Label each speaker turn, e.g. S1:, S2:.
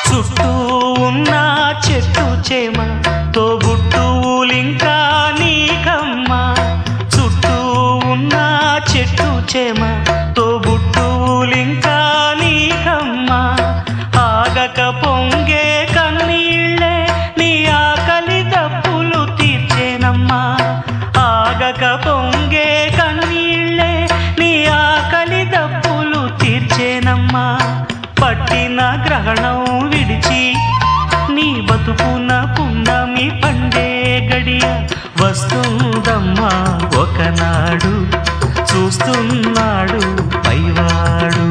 S1: చుట్టూ ఉన్న చెట్టు చేమ తోబుట్టువులింకా నీకమ్మా. చుట్టూ ఉన్న చెట్టు చేమ తోబుట్టువులింకా నీకమ్మా. ఆగక పొంగే కన్నీళ్ళే నీ ఆకలి దప్పులు తీర్చేనమ్మా. ఆగక పొంగే కన్నీళ్ళే నీ ఆకలి దప్పులు తీర్చేనమ్మా. పట్టిన గ్రహణం విడిచి నీ బతుకున పున్నమి పండే గడియ వస్తుందమ్మా ఒకనాడు, చూస్తున్నాడు పైవాడు.